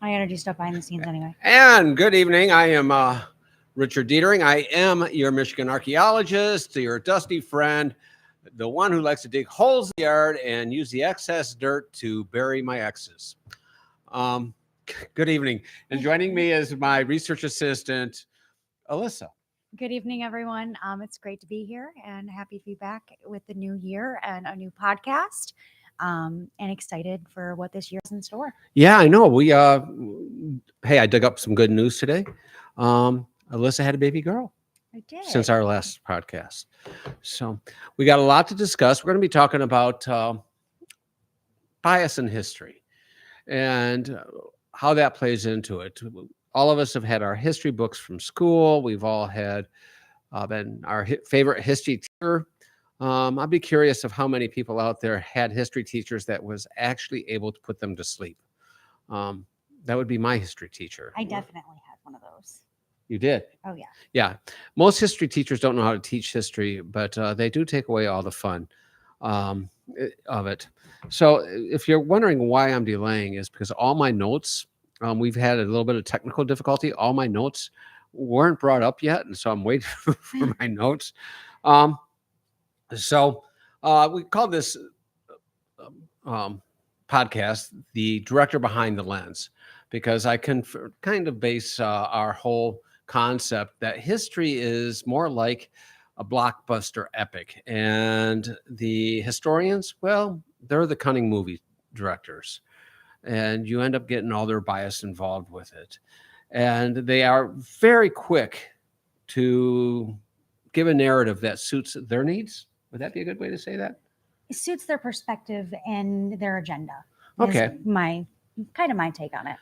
I gotta do stuff behind the scenes anyway. And good evening. I am Richard Dietering. I am your Michigan archaeologist, your dusty friend, the one who likes to dig holes in the yard and use the excess dirt to bury my exes. Um, good evening. And joining me is my research assistant, Alyssa. Good evening, everyone. It's great to be here and happy to be back with the new year and a new podcast. And excited for what this year has in store. Yeah, I know. Hey, I dug up some good news today. Alyssa had a baby girl I did. since our last podcast. So we got a lot to discuss. We're going to be talking about bias in history and how that plays into it. All of us have had our history books from school. We've all had been our favorite history teacher. I'd be curious of how many people out there had history teachers that was actually able to put them to sleep. That would be my history teacher. I definitely had one of those. You did? Oh, yeah. Yeah. Most history teachers don't know how to teach history, but they do take away all the fun of it. So if you're wondering why I'm delaying, is because all my notes, we've had a little bit of technical difficulty. All my notes weren't brought up yet, and so I'm waiting for my notes. So we call this podcast the director behind the lens, because I can kind of base our whole concept that history is more like a blockbuster epic, and the historians, well, they're the cunning movie directors, and you end up getting all their bias involved with it, and they are very quick to give a narrative that suits their needs. Would that be a good way to say that? It suits their perspective and their agenda. Okay. Is my take on it.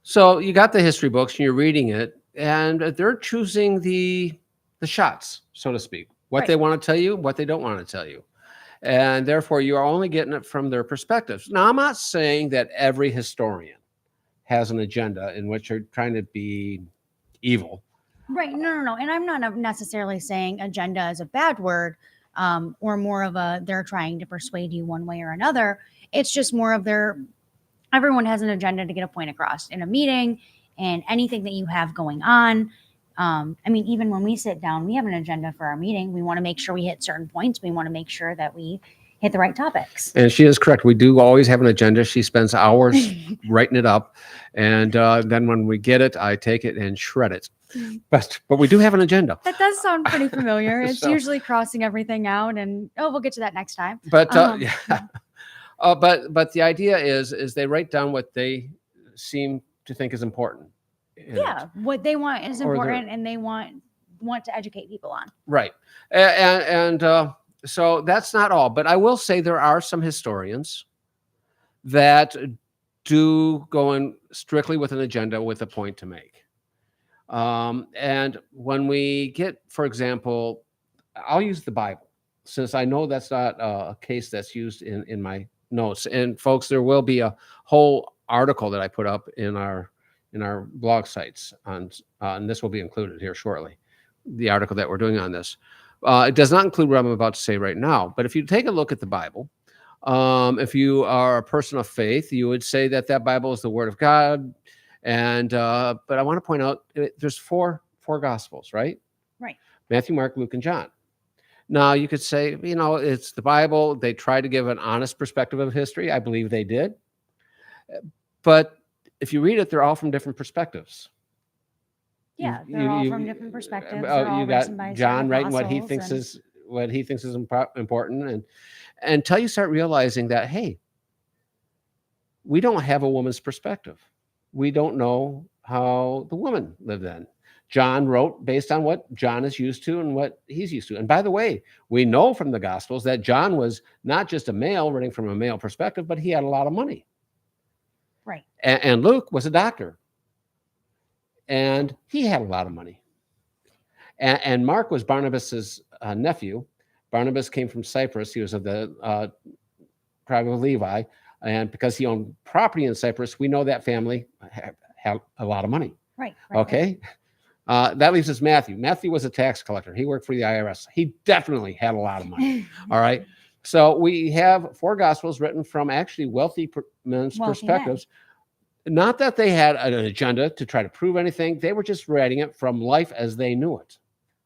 So you got the history books and you're reading it, and they're choosing the shots, so to speak, what they want to tell you, what they don't want to tell you. And therefore you are only getting it from their perspectives. Now, I'm not saying that every historian has an agenda in which they're trying to be evil. Right. No. And I'm not necessarily saying agenda is a bad word, or more of they're trying to persuade you one way or another. It's just more of everyone has an agenda to get a point across in a meeting and anything that you have going on. Even when we sit down, we have an agenda for our meeting. We want to make sure we hit certain points. We want to make sure that we hit the right topics. And she is correct. We do always have an agenda. She spends hours writing it up. And then when we get it, I take it and shred it. But we do have an agenda. That does sound pretty familiar. It's usually crossing everything out, and we'll get to that next time. But but the idea is they write down what they seem to think is important. Yeah, what they want is important, and they want to educate people on. Right, and so that's not all. But I will say there are some historians that do go in strictly with an agenda, with a point to make. And when we get, for example, I'll use the Bible, since I know that's not a case that's used in my notes. And folks, there will be a whole article that I put up in our blog sites and this will be included here shortly, the article that we're doing on this. It does not include what I'm about to say right now, but if you take a look at the Bible, if you are a person of faith, you would say that Bible is the Word of God. And but I want to point out there's four gospels, right? Right. Matthew, Mark, Luke, and John. Now you could say, it's the Bible. They try to give an honest perspective of history. I believe they did. But if you read it, they're all from different perspectives. Yeah, they're all from different perspectives. You got John writing what he thinks is important, and until you start realizing that, hey, we don't have a woman's perspective. We don't know how the woman lived then. John wrote based on what John is used to and what he's used to. And by the way, we know from the Gospels that John was not just a male writing from a male perspective, but he had a lot of money. Right. And Luke was a doctor, and he had a lot of money. And Mark was Barnabas's nephew. Barnabas came from Cyprus. He was of the tribe of Levi. And because he owned property in Cyprus, we know that family had a lot of money. Right. Okay. That leaves us Matthew. Matthew was a tax collector. He worked for the IRS. He definitely had a lot of money. All right. So we have four gospels written from actually wealthy men's perspectives. Not that they had an agenda to try to prove anything. They were just writing it from life as they knew it.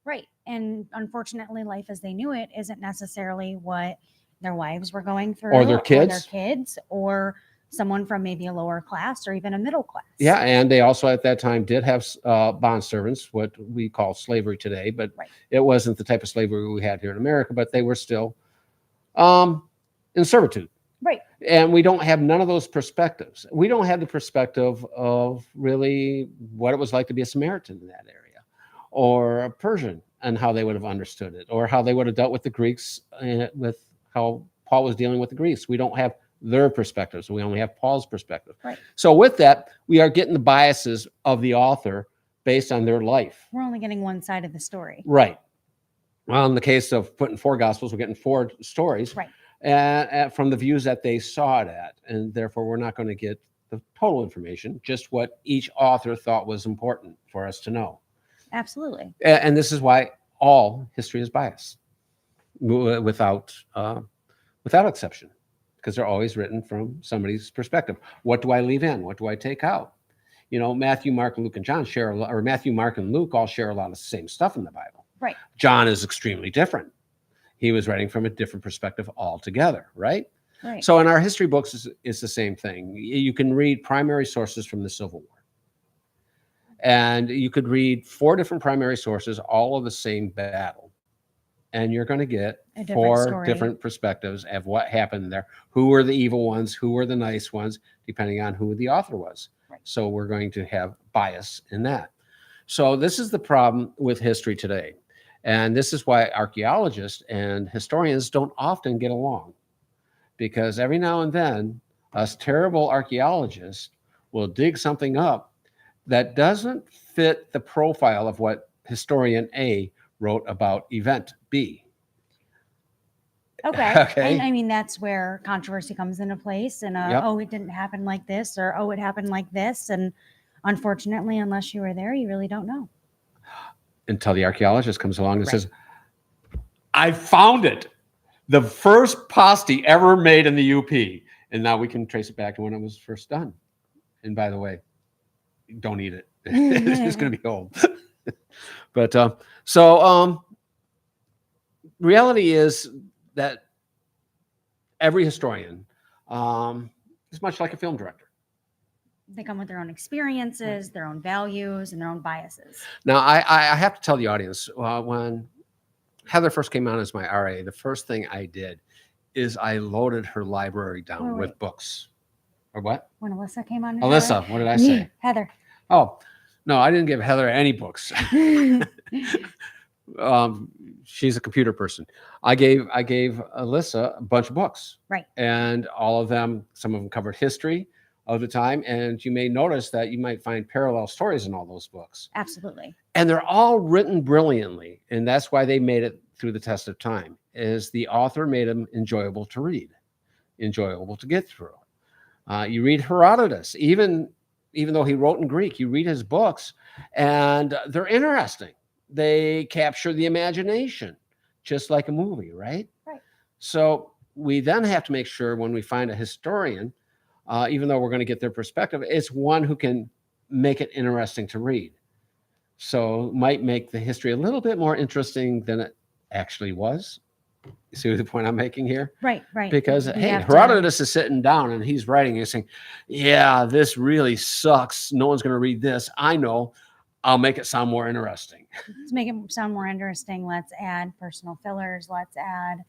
Right. And unfortunately, life as they knew it isn't necessarily what their wives were going through, Or their kids, or someone from maybe a lower class or even a middle class. Yeah, and they also at that time did have bond servants, what we call slavery today, but Right. it wasn't the type of slavery we had here in America, but they were still in servitude. Right. And we don't have none of those perspectives. We don't have the perspective of really what it was like to be a Samaritan in that area, or a Persian and how they would have understood it, or how they would have dealt with the Greeks, with how Paul was dealing with the Greeks. We don't have their perspectives. We only have Paul's perspective. Right. So with that, we are getting the biases of the author based on their life. We're only getting one side of the story. Right. Well, in the case of putting 4 gospels, we're getting 4 stories. Right. And from the views that they saw it at. And therefore, we're not going to get the total information, just what each author thought was important for us to know. Absolutely. And this is why all history is biased, without exception, because they're always written from somebody's perspective. What do I leave in? What do I take out? You know, Matthew, Mark, Luke, and John share a lot, or Matthew, Mark, and Luke all share a lot of the same stuff in the Bible. Right. John is extremely different. He was writing from a different perspective altogether, right? Right. So in our history books, it's the same thing. You can read primary sources from the Civil War. And you could read 4 different primary sources, all of the same battle. And you're going to get 4 different perspectives of what happened there. Who were the evil ones? Who were the nice ones? Depending on who the author was. Right. So we're going to have bias in that. So this is the problem with history today. And this is why archaeologists and historians don't often get along. Because every now and then, us terrible archaeologists will dig something up that doesn't fit the profile of what historian A wrote about event B. Okay. Okay. And I mean, that's where controversy comes into place. And, Yep. oh, it didn't happen like this, or, oh, it happened like this. And unfortunately, unless you were there, you really don't know. Until the archaeologist comes along and Right. says, I found it. The first pasty ever made in the UP. And now we can trace it back to when it was first done. And by the way, don't eat it. It's going to be old. But reality is that every historian is much like a film director. They come with their own experiences, their own values, and their own biases. Now, I have to tell the audience, when Heather first came on as my RA, the first thing I did is I loaded her library down with books. Or what? When Alyssa came on. Alyssa, what did I say? Heather. Oh, no, I didn't give Heather any books. She's a computer person. I gave Alyssa a bunch of books. Right. And all of them, some of them covered history of the time. And you may notice that you might find parallel stories in all those books. Absolutely. And they're all written brilliantly. And that's why they made it through the test of time, is the author made them enjoyable to read, enjoyable to get through. You read Herodotus, even though he wrote in Greek, you read his books and they're interesting. They capture the imagination, just like a movie, right? Right. So we then have to make sure when we find a historian, even though we're going to get their perspective, it's one who can make it interesting to read. So might make the history a little bit more interesting than it actually was. You see the point I'm making here? Right, right. Because, hey, Herodotus is sitting down and he's writing and saying, yeah, this really sucks. No one's going to read this. I know. I'll make it sound more interesting. To make it sound more interesting, let's add personal fillers. Let's add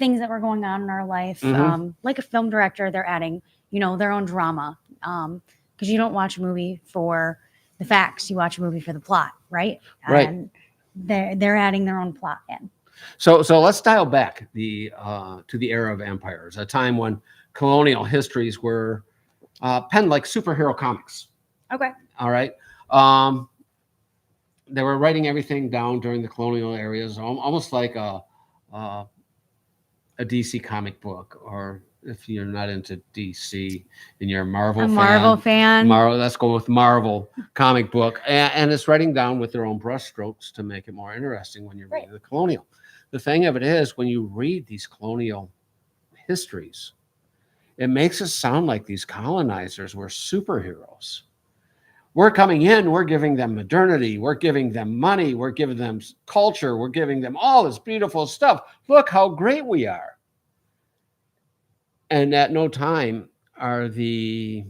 things that were going on in our life. Mhm. Like a film director, they're adding, their own drama. Because you don't watch a movie for the facts. You watch a movie for the plot, right? Right. And they're adding their own plot in. So let's dial back to the era of empires, a time when colonial histories were penned like superhero comics. Okay. All right. They were writing everything down during the colonial areas, almost like a DC comic book, or if you're not into DC and you're a Marvel fan. Marvel, let's go with Marvel comic book. And it's writing down with their own brushstrokes to make it more interesting when you're reading the colonial. The thing of it is, when you read these colonial histories, it makes it sound like these colonizers were superheroes. We're coming in, we're giving them modernity, we're giving them money, we're giving them culture, we're giving them all this beautiful stuff. Look how great we are. And at no time are the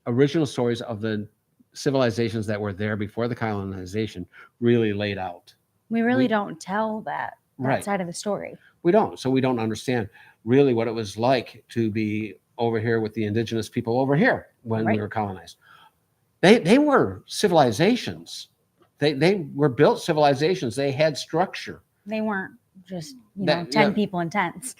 original stories of the civilizations that were there before the colonization really laid out. We really We, don't tell that right. side of the story. We don't. So we don't understand really what it was like to be over here with the indigenous people over here when we Right. were colonized. They were civilizations. They were built civilizations. They had structure. They weren't just, That- 10 yeah. people in tents.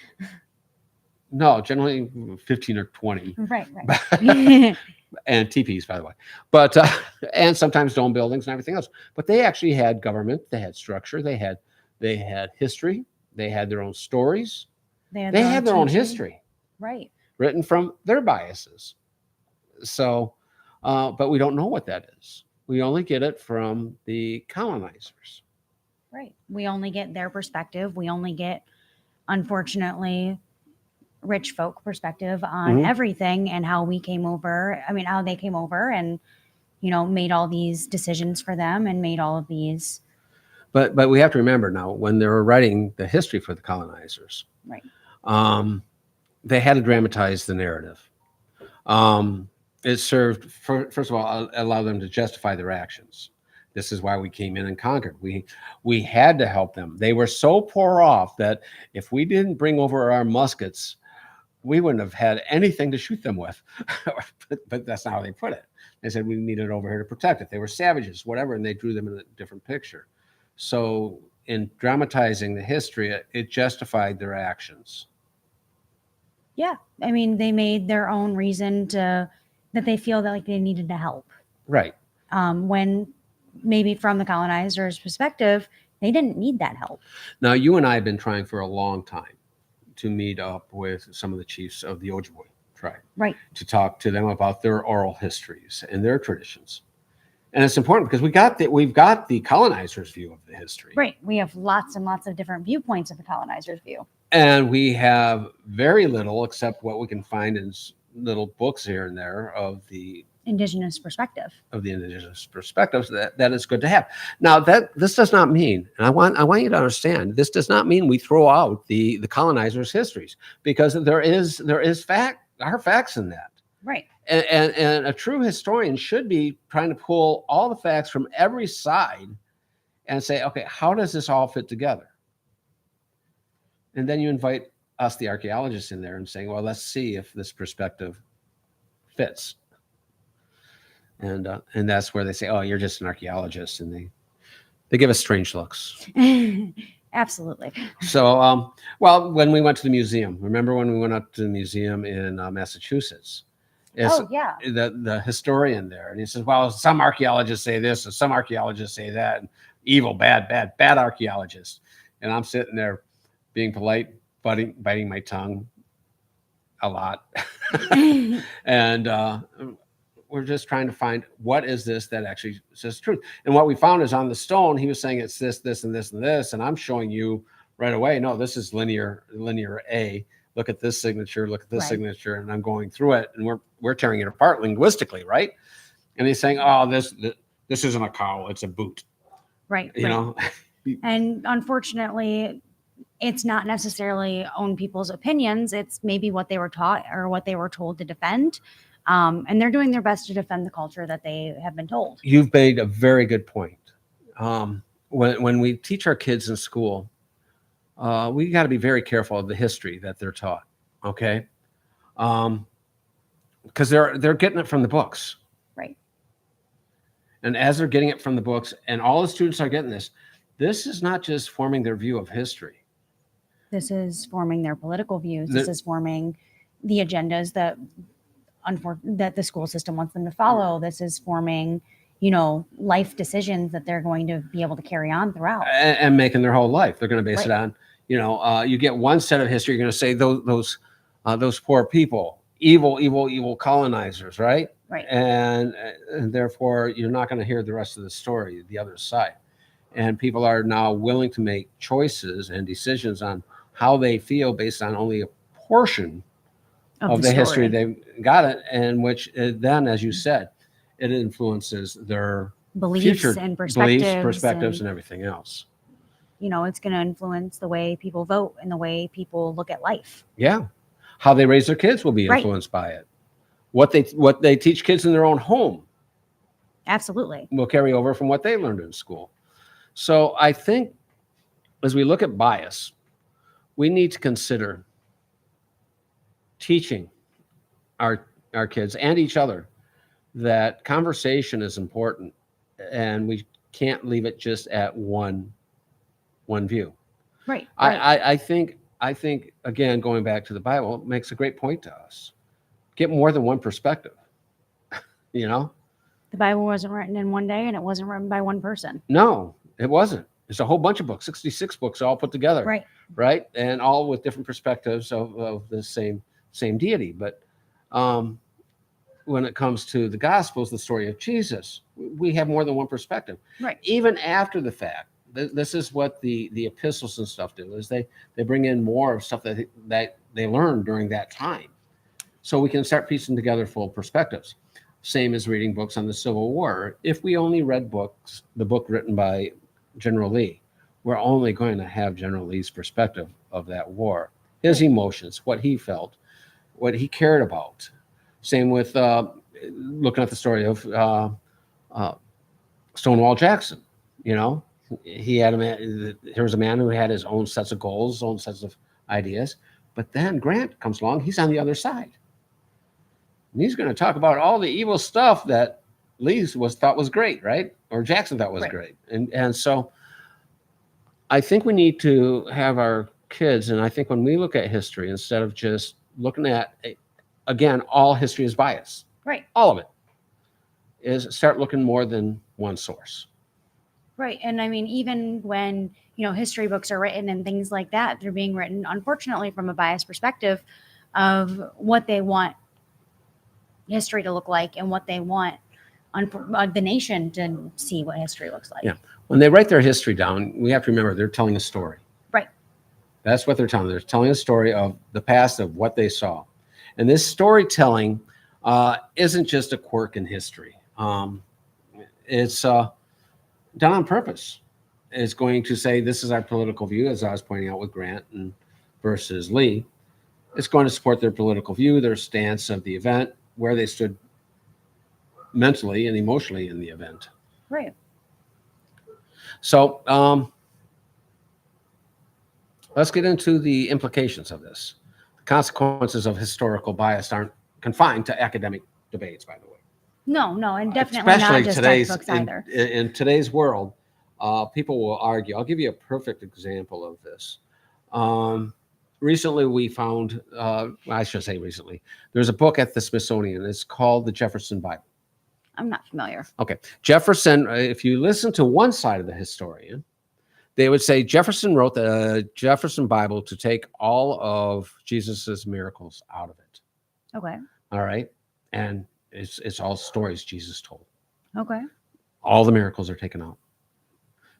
No, generally 15 or 20. Right, right. And teepees, by the way. But and sometimes dome buildings and everything else. But they actually had government. They had structure. They had history. They had their own stories. They They had their own teaching. history Right. written from their biases. So, but we don't know what that is. We only get it from the colonizers. Right. We only get their perspective. We only get, unfortunately, rich folk perspective on Mhm. everything and how we came over. I mean, how they came over and, made all these decisions for them and made all of these. But we have to remember now when they were writing the history for the colonizers, Right. They had to dramatize the narrative. It served, first of all, allow them to justify their actions. This is why we came in and conquered. We had to help them. They were so poor off that if we didn't bring over our muskets, we wouldn't have had anything to shoot them with. but that's not how they put it. They said we needed over here to protect it. They were savages, whatever, and they drew them in a different picture. So in dramatizing the history, it justified their actions. Yeah. I mean, they made their own reason that they feel that like they needed to help. Right. When maybe from the colonizers' perspective, they didn't need that help. Now, you and I have been trying for a long time to meet up with some of the chiefs of the Ojibwe tribe. Right. To talk to them about their oral histories and their traditions. And it's important because we've got the colonizers' view of the history. Right. We have lots and lots of different viewpoints of the colonizers' view. And we have very little, except what we can find in little books here and there of the indigenous perspective. Perspectives that is good to have. Now this does not mean, and I want you to understand, this does not mean we throw out the colonizers' histories, because there are facts in that. Right. And a true historian should be trying to pull all the facts from every side and say, okay, how does this all fit together? And then you invite us, the archaeologists, in there and saying, well, let's see if this perspective fits. And that's where they say, oh, you're just an archaeologist. And they give us strange looks. Absolutely. So, well, when we went to the museum, remember when we went up to the museum in Massachusetts? Oh, yeah. The historian there. And he says, well, some archaeologists say this and some archaeologists say that. And evil, bad archaeologists. And I'm sitting there being polite, biting my tongue a lot. And we're just trying to find what is this that actually says truth. And what we found is on the stone, he was saying it's this, this, and this, and this. And I'm showing you right away, no, this is linear A. Look at this signature, look at this signature. And I'm going through it and we're tearing it apart linguistically, right? And he's saying, oh, this isn't a cow, it's a boot. Right. You know? And unfortunately, it's not necessarily own people's opinions. It's maybe what they were taught or what they were told to defend. And they're doing their best to defend the culture that they have been told. You've made a very good point. When we teach our kids in school, we got to be very careful of the history that they're taught. Okay. Because they're getting it from the books. Right. And as they're getting it from the books, and all the students are getting this is not just forming their view of history. This is forming their political views. This is forming the agendas that the school system wants them to follow. This is forming, life decisions that they're going to be able to carry on throughout. And making their whole life. They're going to base it on, you get one set of history, you're going to say those poor people, evil colonizers, right? Right. And therefore, you're not going to hear the rest of the story, the other side. And people are now willing to make choices and decisions on how they feel based on only a portion of the history they got it, and which then, as you said, it influences their beliefs future and beliefs, perspectives, perspectives, and and everything else. it's going to influence the way people vote and the way people look at life. Yeah, how they raise their kids will be Right. influenced by it. What they teach kids in their own home Absolutely. will carry over from what they learned in school. So I think as we look at bias, we need to consider teaching our kids and each other that conversation is important, and we can't leave it just at one view. Right. I, Right. I think again, going back to the Bible, makes a great point to us. Get more than one perspective. You know, The Bible wasn't written in one day, and it wasn't written by one person. no, it wasn't. It's a whole bunch of books, 66 books all put together, Right. right? And all with different perspectives of the same deity. But um, when it comes to the Gospels, the story of Jesus, we have more than one perspective. Right. Even after the fact, this is what the epistles and stuff do, is they bring in more of stuff that they learned during that time. So we can start piecing together full perspectives. Same as reading books on the Civil War. If we only read the book written by General Lee, we're only going to have General Lee's perspective of that war, his emotions, what he felt, what he cared about. Same with looking at the story of Stonewall Jackson. You know, he had a man. There was a man who had his own sets of goals, his own sets of ideas. But then Grant comes along. He's on the other side. And he's going to talk about all the evil stuff that Lee thought was great, right? Or Jackson thought was Right. great. And so I think we need to have our kids, and I think when we look at history, instead of just looking at, again, all history is bias. Right. All of it is start looking more than one source. Right. And I mean, even when, history books are written and things like that, they're being written, unfortunately, from a biased perspective of what they want history to look like and what they want the nation to see what history looks like. Yeah. When they write their history down, we have to remember they're telling a story. Right. That's what they're telling. They're telling a story of the past, of what they saw. And this storytelling isn't just a quirk in history. It's done on purpose. It's going to say, this is our political view, as I was pointing out with Grant and versus Lee. It's going to support their political view, their stance of the event, where they stood mentally and emotionally in the event. Right. So let's get into the implications of this. The consequences of historical bias aren't confined to academic debates, by the way. No, and definitely Especially not just today's textbooks either. in today's world, people will argue. I'll give you a perfect example of this. Recently, we found, I should say recently, there's a book at the Smithsonian. It's called the Jefferson Bible. I'm not familiar. Okay. Jefferson, if you listen to one side of the historian, they would say Jefferson wrote the Jefferson Bible to take all of Jesus's miracles out of it. Okay. All right. And it's all stories Jesus told. Okay. All the miracles are taken out.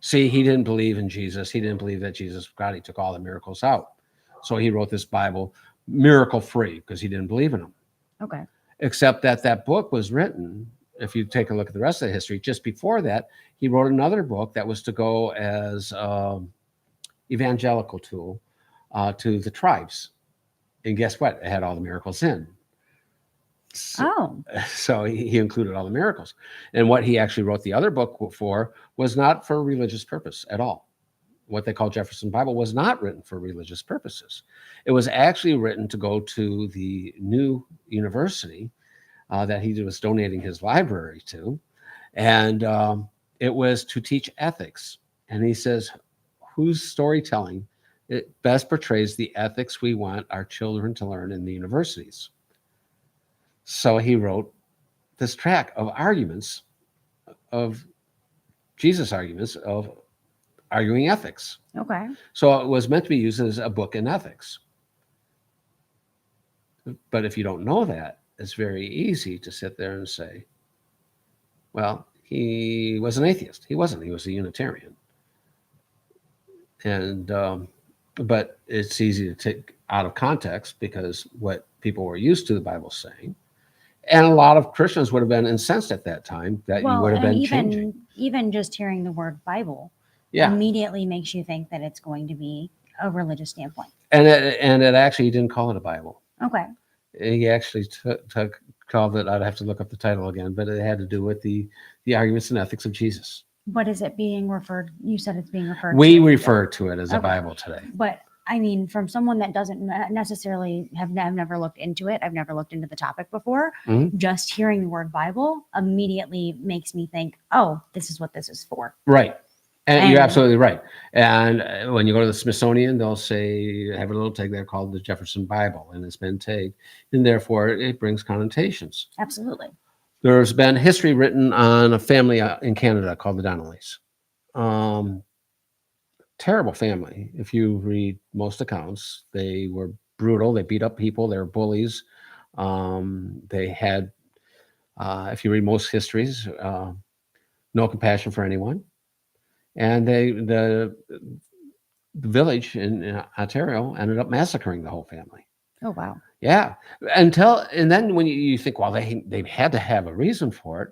See, he didn't believe in Jesus. He didn't believe that Jesus was God. He took all the miracles out. So he wrote this Bible miracle free because he didn't believe in them. Okay. Except that book was written, if you take a look at the rest of the history, just before that, he wrote another book that was to go as evangelical tool to the tribes. And guess what? It had all the miracles in. So he included all the miracles. And what he actually wrote the other book for was not for religious purpose at all. What they call Jefferson Bible was not written for religious purposes. It was actually written to go to the new university that he was donating his library to. And it was to teach ethics. And he says, whose storytelling it best portrays the ethics we want our children to learn in the universities? So he wrote this tract of arguments, of Jesus' arguments, of arguing ethics. Okay. So it was meant to be used as a book in ethics. But if you don't know that, it's very easy to sit there and say, well, he was an atheist. He wasn't. He was a Unitarian. And but it's easy to out of context because what people were used to the Bible saying. And a lot of Christians would have been incensed at that time that you Well, would have and been changing. even just hearing the word Bible Yeah. immediately makes you think that it's going to be a religious standpoint. And it actually, he didn't call it a Bible. Okay. He actually called it, I'd have to look up the title again, but it had to do with the arguments and ethics of Jesus. What is it being referred? You said it's being referred We to. refer to it as a Okay. Bible today. But I mean, from someone that doesn't necessarily have never looked into it, I've never looked into the topic before. Mhm. Just hearing the word Bible immediately makes me think, oh, this is what this is for. Right. And you're And- absolutely right. And when you go to the Smithsonian, they'll say, have a little tag there called the Jefferson Bible, and it's been tagged, and therefore it brings connotations. Absolutely. There's been history written on a family in Canada called the Donnellys. Terrible family. If you read most accounts, they were brutal. They beat up people. They were bullies. They had, if you read most histories, no compassion for anyone. And the village in Ontario ended up massacring the whole family. Oh, wow. Yeah. And then when you think, well, they had to have a reason for it.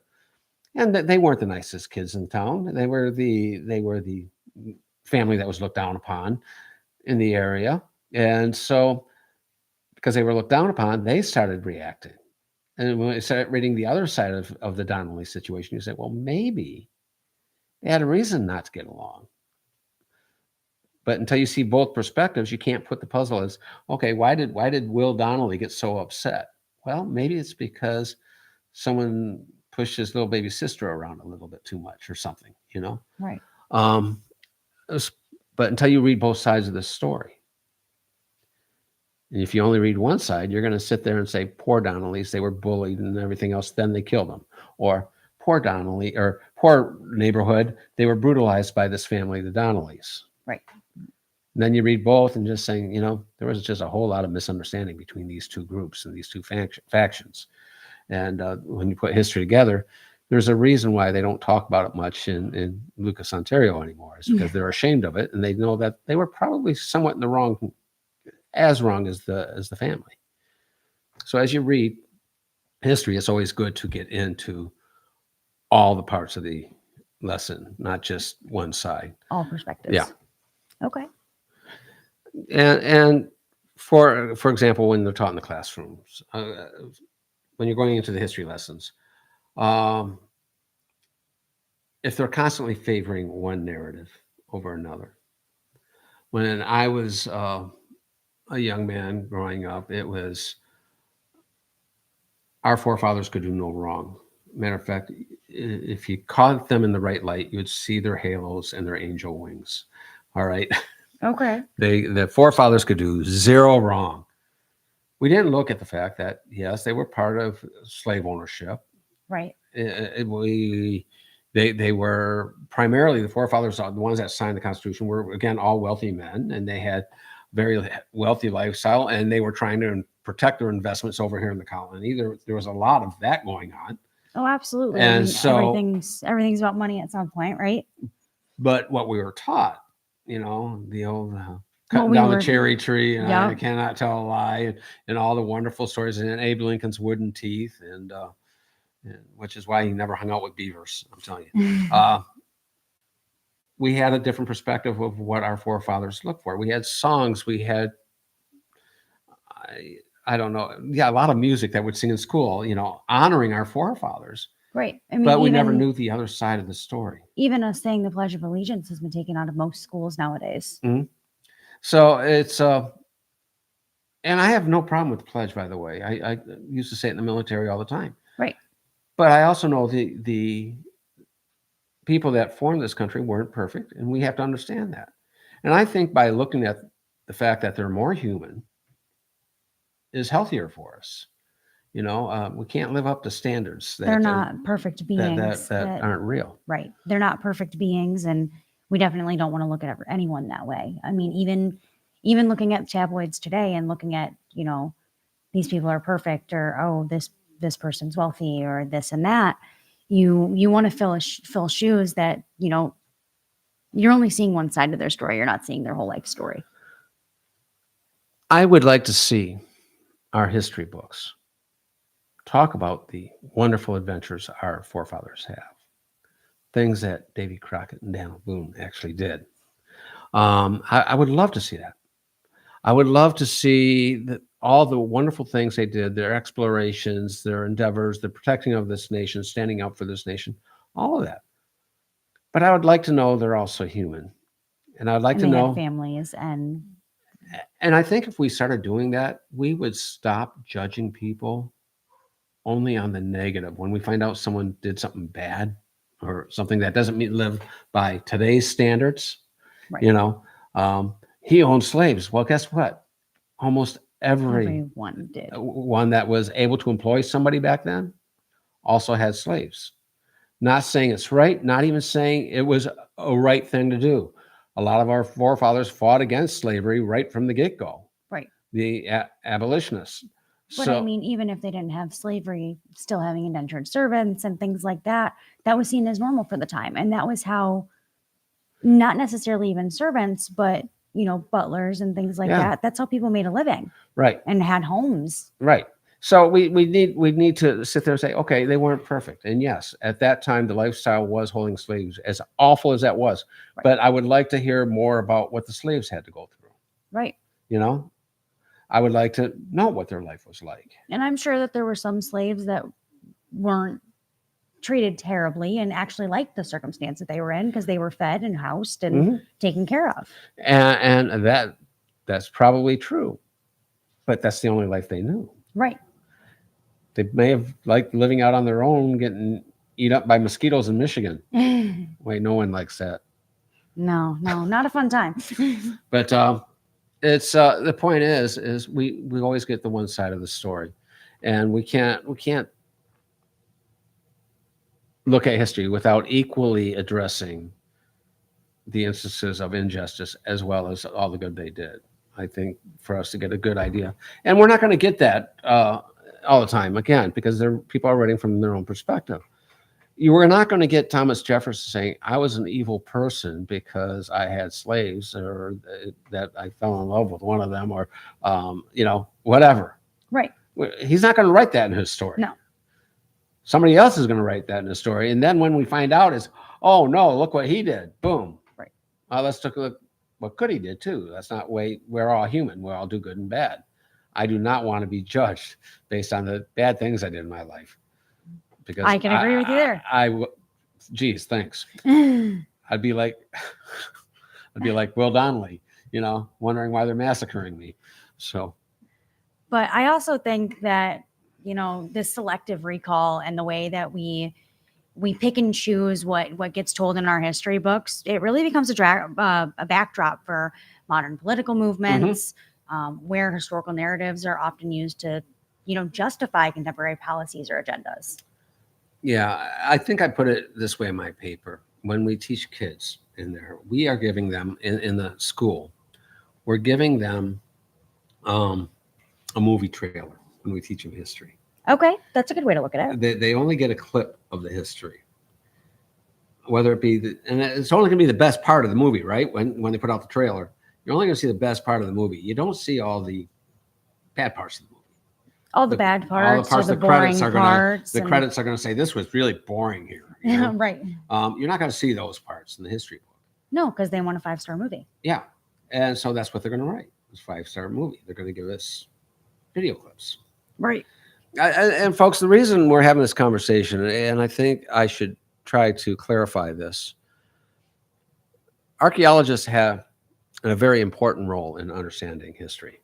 And they weren't the nicest kids in town. They were the family that was looked down upon in the area. And so because they were looked down upon, they started reacting. And when I started reading the other side of the Donnelly situation, you say, well, maybe they had a reason not to get along. But until you see both perspectives, you can't put the puzzle as, okay, why did Will Donnelly get so upset? Well, maybe it's because someone pushed his little baby sister around a little bit too much or something, Right. But until you read both sides of the story, and if you only read one side, you're going to sit there and say, poor Donnellys, they were bullied and everything else, then they killed them. Or poor Donnelly, or poor neighborhood, they were brutalized by this family, the Donnellys. Right. And then you read both and just saying, there was just a whole lot of misunderstanding between these two groups and these two factions. And when you put history together, there's a reason why they don't talk about it much in Lucas, Ontario anymore. Is because they're ashamed of it, and they know that they were probably somewhat in the wrong, as wrong as the family. So as you read history, it's always good to get into all the parts of the lesson, not just one side. All perspectives. Yeah. Okay. And for example, when they're taught in the classrooms, when you're going into the history lessons, if they're constantly favoring one narrative over another. When I was a young man growing up, it was our forefathers could do no wrong. Matter of fact, if you caught them in the right light, you would see their halos and their angel wings. All right. Okay. The forefathers could do zero wrong. We didn't look at the fact that, yes, they were part of slave ownership. Right. They were primarily, the forefathers, the ones that signed the Constitution, were, again, all wealthy men, and they had very wealthy lifestyle, and they were trying to protect their investments over here in the colony. There was a lot of that going on. Oh, absolutely. And I mean, so everything's about money at some point, right? But what we were taught, the old cutting down the cherry tree, and I cannot tell a lie, and all the wonderful stories, and Abe Lincoln's wooden teeth, and which is why he never hung out with beavers, I'm telling you. We had a different perspective of what our forefathers looked for. We had songs, we had, I don't know, a lot of music that would sing in school, honoring our forefathers. Right. I mean, but we never knew the other side of the story. Even us saying the Pledge of Allegiance has been taken out of most schools nowadays. Mm-hmm. So it's, and I have no problem with the pledge, by the way. I used to say it in the military all the time. Right. But I also know the people that formed this country weren't perfect, and we have to understand that. And I think by looking at the fact that they're more human is healthier for us. We can't live up to standards. They're not perfect beings that aren't real. Right. They're not perfect beings, and we definitely don't want to look at anyone that way. I mean, even looking at tabloids today and looking at, these people are perfect, or, oh, this person's wealthy, or this and that, you want to fill shoes that, you're only seeing one side of their story. You're not seeing their whole life story. I would like to see our history books talk about the wonderful adventures our forefathers have, things that Davy Crockett and Daniel Boone actually did. I would love to see that. I would love to see all the wonderful things they did, their explorations, their endeavors, the protecting of this nation, standing up for this nation, all of that. But I would like to know they're also human. And I'd like And to they had know, families and and I think if we started doing that, we would stop judging people only on the negative. When we find out someone did something bad or something that doesn't live by today's standards, right. you know, he owned slaves. Well, guess what? Almost every Everyone did. one that was able to employ somebody back then also had slaves. Not saying it's right, not even saying it was a right thing to do. A lot of our forefathers fought against slavery right from the get-go, Right. the abolitionists. But I mean, even if they didn't have slavery, still having indentured servants and things like that, that was seen as normal for the time. And that was how, not necessarily even servants, but, butlers and things like Yeah. that. That's how people made a living Right, and had homes. right. So we need to sit there and say, okay, they weren't perfect. And yes, at that time, the lifestyle was holding slaves, as awful as that was. Right. But I would like to hear more about what the slaves had to go through. Right. I would like to know what their life was like. And I'm sure that there were some slaves that weren't treated terribly and actually liked the circumstance that they were in because they were fed and housed and taken care of. And that's probably true. But that's the only life they knew. Right. They may have liked living out on their own, getting eat up by mosquitoes in Michigan. Wait, no one likes that. No, not a fun time. But it's the point is we always get the one side of the story, and we can't look at history without equally addressing the instances of injustice as well as all the good they did. I think for us to get a good idea, and we're not going to get that all the time, again, because people are writing from their own perspective. You were not going to get Thomas Jefferson saying, I was an evil person because I had slaves, or that I fell in love with one of them, or, whatever. Right. He's not going to write that in his story. No. Somebody else is going to write that in his story. And then when we find out is, oh, no, look what he did. Boom. Right. Let's take a look what good he did, too. That's not we're all human. We all do good and bad. I do not want to be judged based on the bad things I did in my life. Because I can agree with you there. Geez, thanks. I'd be like Will Donnelly, wondering why they're massacring me. So, but I also think that this selective recall and the way that we pick and choose what gets told in our history books, it really becomes a backdrop for modern political movements, where historical narratives are often used to justify contemporary policies or agendas. Yeah, I think I put it this way in my paper. When we teach kids in there, we are giving them in the school, we're giving them a movie trailer when we teach them history. Okay, that's a good way to look at it. They only get a clip of the history, whether it be and it's only going to be the best part of the movie, right? When they put out the trailer, you're only going to see the best part of the movie. You don't see all the bad parts of the movie. All the bad parts, all the boring parts. The credits are going to say this was really boring here. Right. You're not going to see those parts in the history book. No, because they want a 5-star movie. Yeah, and so that's what they're going to write. It's a 5-star movie. They're going to give us video clips. Right. And folks, the reason we're having this conversation, and I think I should try to clarify this, archaeologists have a very important role in understanding history.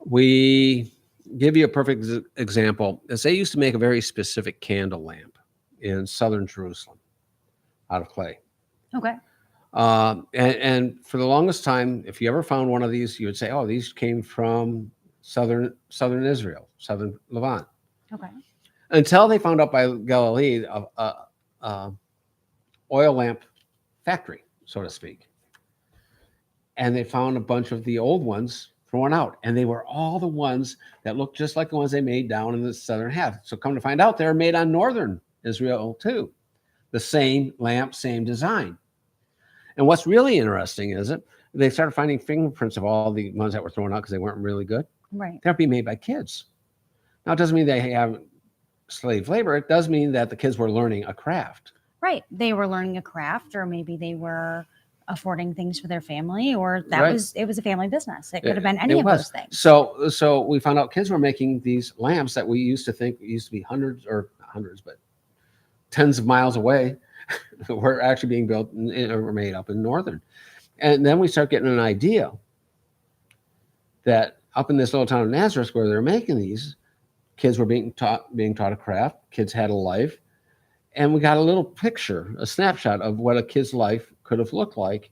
We give you a perfect example, as they used to make a very specific candle lamp in southern Jerusalem out of clay. Okay. And for the longest time, if you ever found one of these, you would say, oh, these came from southern Israel, southern Levant. Okay. Until they found out by Galilee a oil lamp factory, so to speak. And they found a bunch of the old ones thrown out. And they were all the ones that looked just like the ones they made down in the southern half. So come to find out, they're made on northern Israel too. The same lamp, same design. And what's really interesting is they started finding fingerprints of all the ones that were thrown out because they weren't really good. Right. They're being made by kids. Now, it doesn't mean they have slave labor. It does mean that the kids were learning a craft. Right. They were learning a craft, or maybe they were affording things for their family, or Right. it was a family business. It could have been any of was. those things. So we found out kids were making these lamps that we used to think used to be hundreds, but tens of miles away, were actually being built or were made up in Northern. And then we start getting an idea that up in this little town of Nazareth, where they're making these, kids were being taught a craft. Kids had a life, and we got a little picture, a snapshot of what a kid's life could have looked like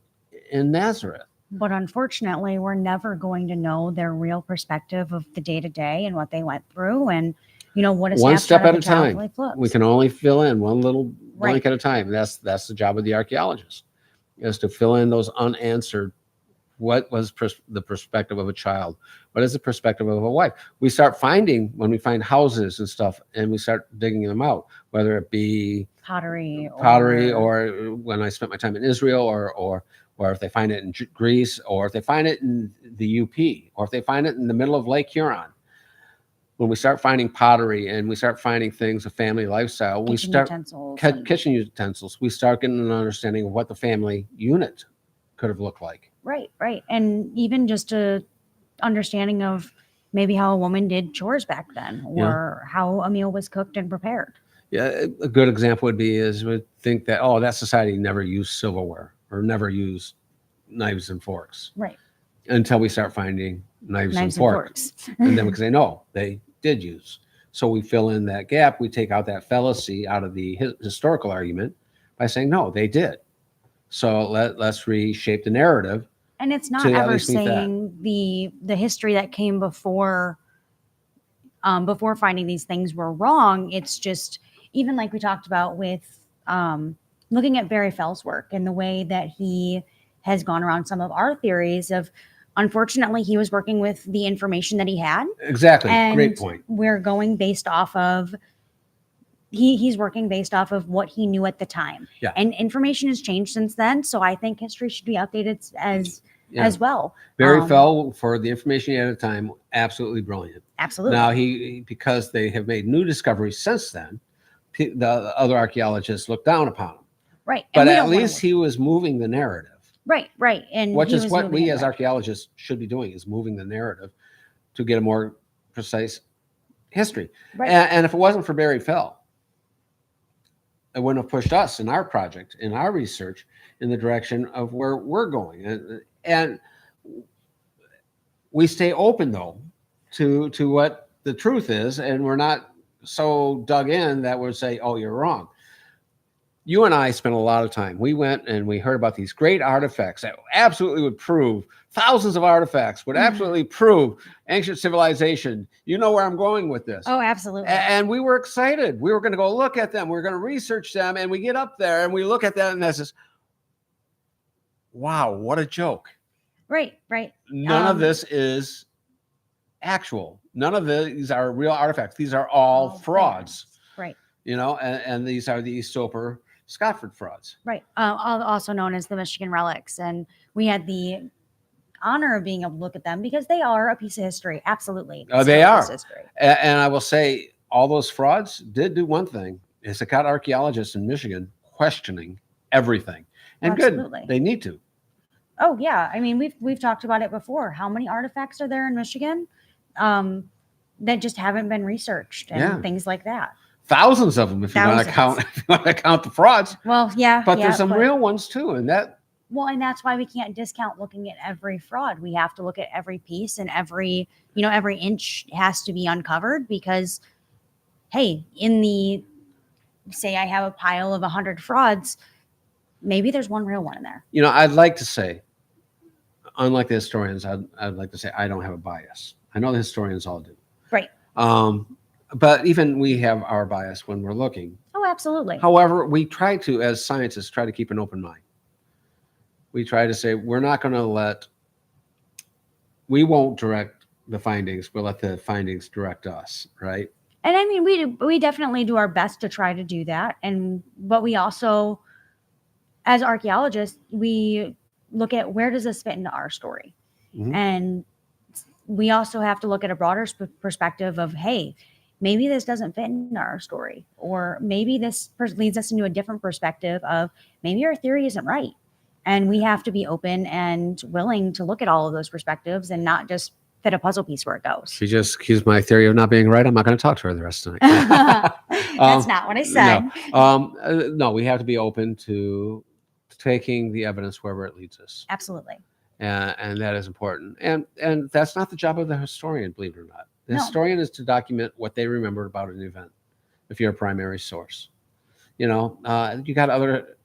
in Nazareth. But unfortunately, we're never going to know their real perspective of the day to day and what they went through, and what a One step snapshot at of a a child's time. life looks. We can only fill in one little blank Right. at a time. That's the job of the archaeologist, is to fill in those unanswered. What was the perspective of a child? What is the perspective of a wife? We start finding, when we find houses and stuff, and we start digging them out, whether it be pottery, or when I spent my time in Israel, or if they find it in Greece, or if they find it in the UP, or if they find it in the middle of Lake Huron. When we start finding pottery and we start finding things of family lifestyle, we start kitchen utensils. We start getting an understanding of what the family unit could have looked like. Right. And even just a understanding of maybe how a woman did chores back then, or how a meal was cooked and prepared. Yeah, a good example would be we think that, that society never used silverware or never used knives and forks. Right. Until we start finding knives and forks. And then we can say, no, they did use. So we fill in that gap. We take out that fallacy out of the historical argument by saying, no, they did. So let's reshape the narrative. And it's not ever saying the history that came before finding these things were wrong. It's just, even like we talked about with looking at Barry Fell's work and the way that he has gone around some of our theories of, unfortunately, he was working with the information that he had. Exactly. And great point. We're going based off of, he's working based off of what he knew at the time. Yeah. And information has changed since then. So I think history should be updated as well. Barry Fell, for the information he had at the time, absolutely brilliant. Absolutely. Now because they have made new discoveries since then, the other archaeologists look down upon him. Right. But at least he was moving the narrative. Right. And which is what we as archaeologists should be doing, is moving the narrative to get a more precise history. Right. And if it wasn't for Barry Fell, it wouldn't have pushed us in our project, in our research, in the direction of where we're going. And we stay open, though, to what the truth is, and we're not so dug in that we'll say, oh, you're wrong. You and I spent a lot of time. We went and we heard about these great artifacts that absolutely would prove, thousands of artifacts would absolutely prove ancient civilization. You know where I'm going with this. Oh, absolutely. And we were excited. We were going to go look at them. We were going to research them. And we get up there and we look at that, and that's just, wow, what a joke. Right. None of this is actual. None of these are real artifacts. These are all frauds. Right. And these are the Eastover Scotford frauds. Right. Also known as the Michigan relics. And we had the honor of being able to look at them because they are a piece of history. Absolutely. They are. And I will say, all those frauds did do one thing, is it got archaeologists in Michigan questioning everything. And absolutely. Good, they need to. Oh, yeah. I mean, we've talked about it before. How many artifacts are there in Michigan that just haven't been researched and things like that? Thousands of them, if you want to count the frauds. Well, yeah. But there's some real ones too, and that's why we can't discount looking at every fraud. We have to look at every piece, and every inch has to be uncovered, because, hey, say I have a pile of 100 frauds, maybe there's one real one in there. I'd like to say, unlike the historians, I'd like to say I don't have a bias. I know the historians all do. Right. But even we have our bias when we're looking. Oh, absolutely. However, we try to, as scientists, try to keep an open mind. We try to say, we won't direct the findings, we'll let the findings direct us, right? And I mean, we definitely do our best to try to do that. But we also, as archaeologists, we look at where does this fit into our story? Mhm. And we also have to look at a broader perspective of, hey, maybe this doesn't fit into our story, or maybe this leads us into a different perspective of maybe our theory isn't right. And we have to be open and willing to look at all of those perspectives and not just fit a puzzle piece where it goes. She just accused my theory of not being right. I'm not going to talk to her the rest of the night. That's not what I said. No, we have to be open to taking the evidence wherever it leads us. Absolutely. And that is important. And that's not the job of the historian, believe it or not. The No. historian is to document what they remember about an event, if you're a primary source. You got other.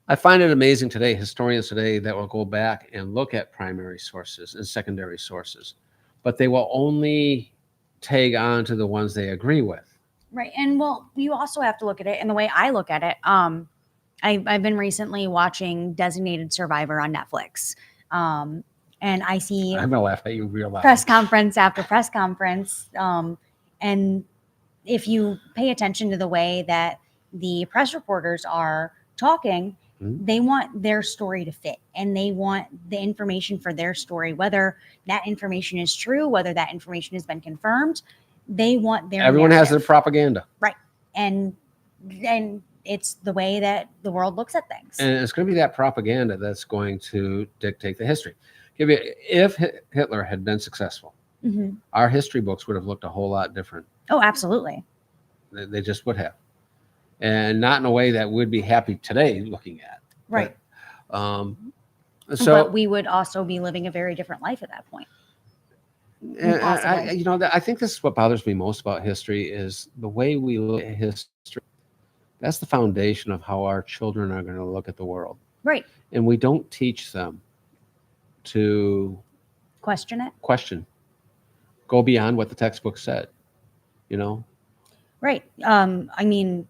I find it amazing today, historians today that will go back and look at primary sources and secondary sources, but they will only tag on to the ones they agree with. Right. And well, you also have to look at it, and the way I look at it, I've been recently watching Designated Survivor on Netflix. And I see I'm gonna laugh at you real loud. press conference after press conference. And if you pay attention to the way that the press reporters are talking, Mhm. they want their story to fit, and they want the information for their story, whether that information is true, whether that information has been confirmed. They want their Everyone has their narrative. propaganda. And it's the way that the world looks at things. And it's going to be that propaganda that's going to dictate the history. If Hitler had been successful, Mhm. our history books would have looked a whole lot different. Oh, absolutely. They just would have. And not in a way that we'd be happy today looking at. Right. But we would also be living a very different life at that point. And I think this is what bothers me most about history is the way we look at history. That's the foundation of how our children are going to look at the world. Right. And we don't teach them to question, go beyond what the textbook said, Right. I mean,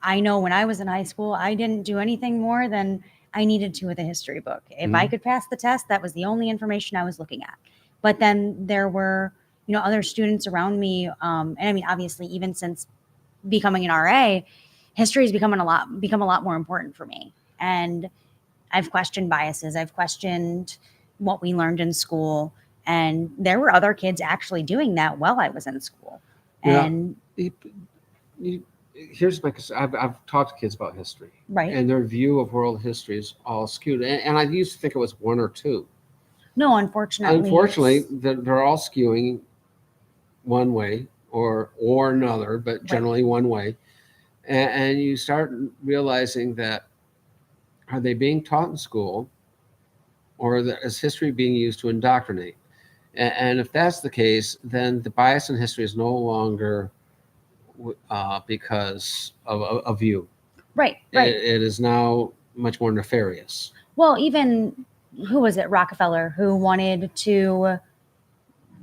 I know when I was in high school, I didn't do anything more than I needed to with a history book. If I could pass the test, that was the only information I was looking at. But then there were, other students around me. And I mean, obviously, even since becoming an RA, history has become a lot more important for me. And I've questioned biases. I've questioned what we learned in school. And there were other kids actually doing that while I was in school. And here's my concern. I've talked to kids about history. Right. And their view of world history is all skewed. And I used to think it was one or two. No, unfortunately. Unfortunately, they're all skewing one way or another, but generally one way. And you start realizing that, are they being taught in school, or is history being used to indoctrinate? And if that's the case, then the bias in history is no longer because of you. Right. It is now much more nefarious. Well, even, who was it, Rockefeller, who wanted to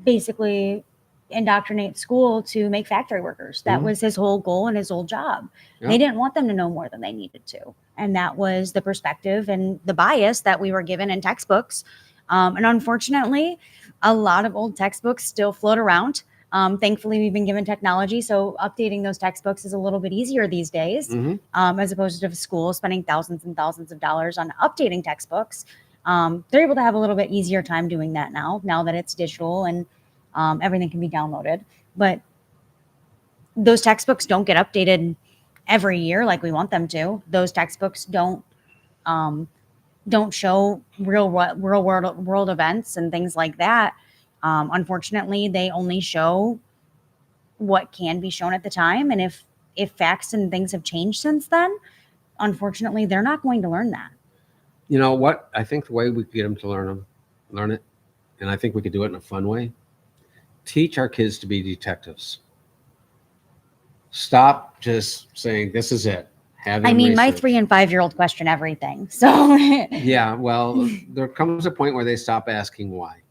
basically indoctrinate school to make factory workers. That was his whole goal and his whole job. Yep. They didn't want them to know more than they needed to. And that was the perspective and the bias that we were given in textbooks. And unfortunately, a lot of old textbooks still float around. Thankfully, we've been given technology, so updating those textbooks is a little bit easier these days, as opposed to school spending thousands and thousands of dollars on updating textbooks. They're able to have a little bit easier time doing that now that it's digital and everything can be downloaded. But those textbooks don't get updated every year like we want them to. Those textbooks don't show real world events and things like that. Unfortunately, they only show what can be shown at the time. And if facts and things have changed since then, unfortunately, they're not going to learn that. You know what? I think the way we could get them to learn it, and I think we could do it in a fun way, teach our kids to be detectives. Stop just saying, this is it. My 3 and 5-year-old question everything. So yeah, well, there comes a point where they stop asking why.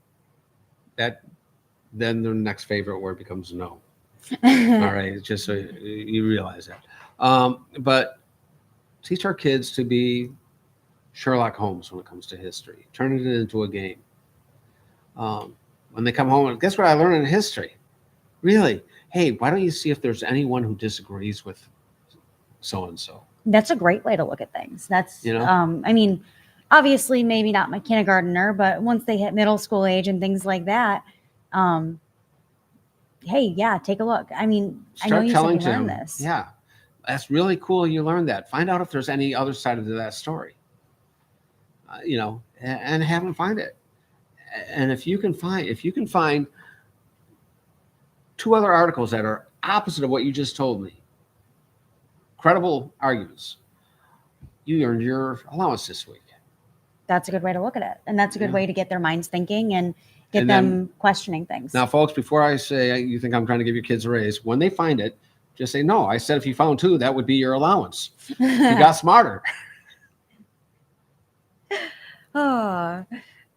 Then their next favorite word becomes no. All right, just so you realize that. But teach our kids to be Sherlock Holmes when it comes to history. Turn it into a game. When they come home, guess what I learned in history? Really? Hey, why don't you see if there's anyone who disagrees with so-and-so? That's a great way to look at things. That's, obviously maybe not my kindergartner, but once they hit middle school age and things like that, um, hey, yeah, take a look. I mean, I know Start you said telling you learned them, this. yeah, that's really cool. You learned that. Find out if there's any other side of that story, and have them find it. And if you can find two other articles that are opposite of what you just told me, credible arguments, you earned your allowance this week. That's a good way to look at it. And that's a good Yeah. way to get their minds thinking and get And then them questioning things. now, folks, before I say you think I'm trying to give your kids a raise, when they find it, just say, no, I said if you found two, that would be your allowance. You got smarter. Oh,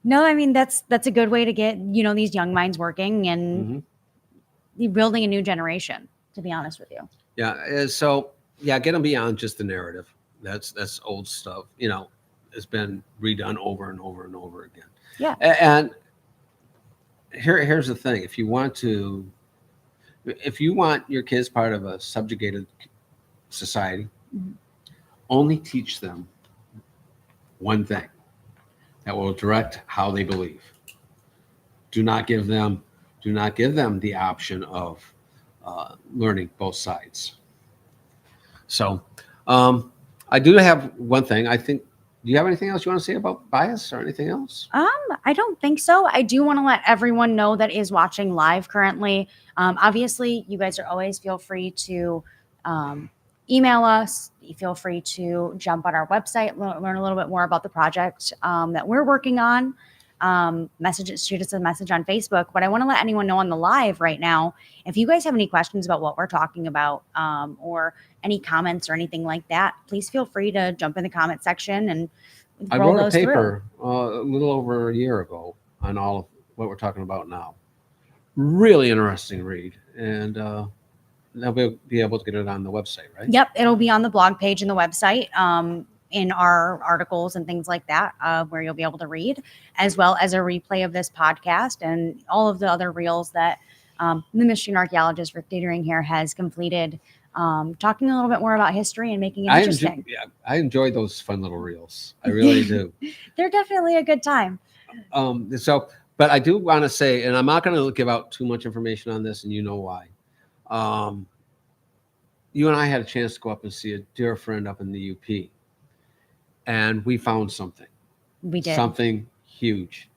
no, I mean that's a good way to get, these young minds working and building a new generation, to be honest with you. Yeah. So, yeah, get them beyond just the narrative. That's old stuff. It's been redone over and over and over again. Yeah. And here's the thing: if you want your kids part of a subjugated society, only teach them one thing that will direct how they believe. Do not give them the option of learning both sides. So, I do have one thing. I think. Do you have anything else you want to say about bias or anything else? I don't think so. I do want to let everyone know that is watching live currently. Obviously, you guys are always feel free to email us. Feel free to jump on our website, learn a little bit more about the project that we're working on. Shoot us a message on Facebook. But I want to let anyone know on the live right now, if you guys have any questions about what we're talking about, or any comments or anything like that, please feel free to jump in the comment section and I roll wrote a those through. paper a little over a year ago on all of what we're talking about now. Really interesting read, and they'll be able to get it on the website, right? Yep, it'll be on the blog page and the website, in our articles and things like that, where you'll be able to read, as well as a replay of this podcast and all of the other reels that the Michigan Archaeologist Rick Dietering here has completed, talking a little bit more about history and making it interesting. I enjoy those fun little reels. I really do. They're definitely a good time. But I do want to say, and I'm not going to give out too much information on this, and you know why. You and I had a chance to go up and see a dear friend up in the UP, and we found something. We did something huge.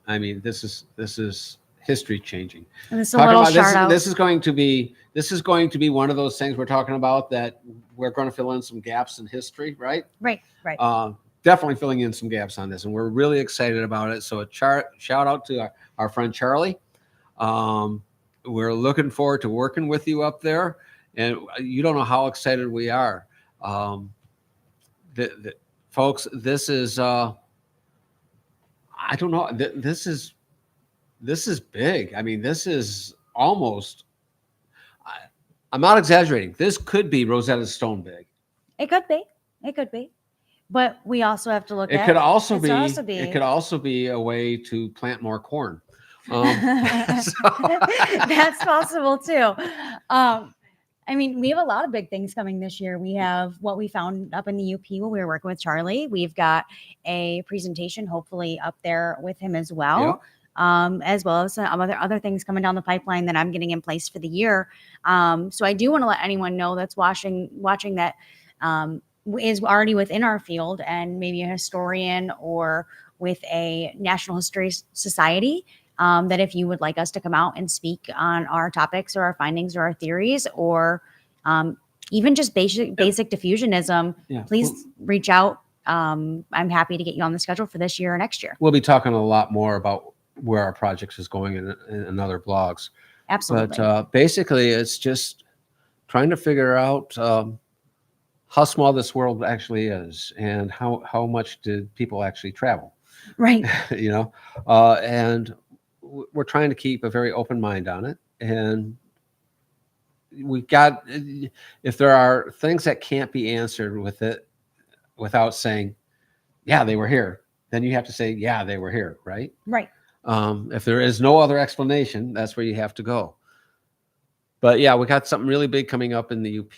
I mean, this is history changing. And this is a little shout out. This is going to be one of those things we're talking about that we're going to fill in some gaps in history, right? Right. Definitely filling in some gaps on this, and we're really excited about it. So shout out to our friend Charlie. We're looking forward to working with you up there, and you don't know how excited we are. Folks, this is I don't know. This is big. I mean, this is almost. I'm not exaggerating. This could be Rosetta Stone big. It could be. But we also have to look at it. Could also be. It could also be a way to plant more corn. That's possible too. I mean, we have a lot of big things coming this year. We have what we found up in the UP when we were working with Charlie. We've got a presentation, hopefully, up there with him as well. Yep. As well as some other things coming down the pipeline that I'm getting in place for the year. So I do want to let anyone know that's watching that is already within our field and maybe a historian or with a National History Society, that if you would like us to come out and speak on our topics or our findings or our theories, or even just basic diffusionism, please reach out. I'm happy to get you on the schedule for this year or next year. We'll be talking a lot more about where our projects is going in other blogs. Absolutely. But basically, it's just trying to figure out how small this world actually is and how much did people actually travel. Right. And we're trying to keep a very open mind on it. And we've got, if there are things that can't be answered with it without saying, yeah, they were here, then you have to say, yeah, they were here, right? Right. If there is no other explanation, that's where you have to go. But yeah, we got something really big coming up in the UP.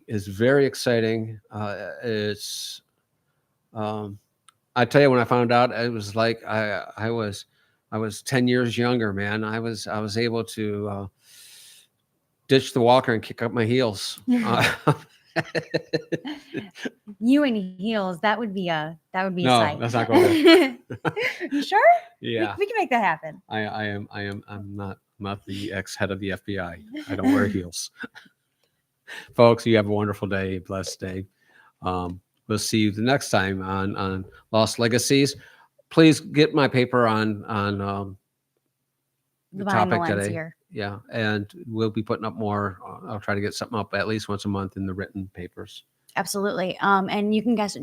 It's very exciting. It's I tell you, when I found out, it was like I was 10 years younger, man. I was able to ditch the walker and kick up my heels. You and heels, that would be a No, sight. let's not go there. You sure? Yeah, We can make that happen. I'm not the ex-head of the FBI. I don't wear heels. Folks, you have a wonderful day, blessed day. We'll see you the next time on Lost Legacies. Please get my paper on the Behind the topic lens today. here. Yeah, and we'll be putting up more. I'll try to get something up at least once a month in the written papers. Absolutely. And you can catch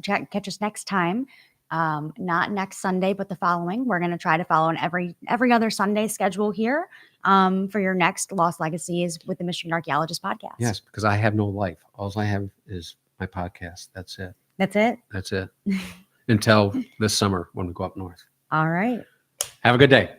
us next time. Not next Sunday, but the following. We're going to try to follow an every other Sunday schedule here for your next Lost Legacies with the Michigan Archaeologist podcast. Yes, because I have no life. All I have is my podcast. That's it. That's it. That's it. Until this summer when we go up north. All right. Have a good day.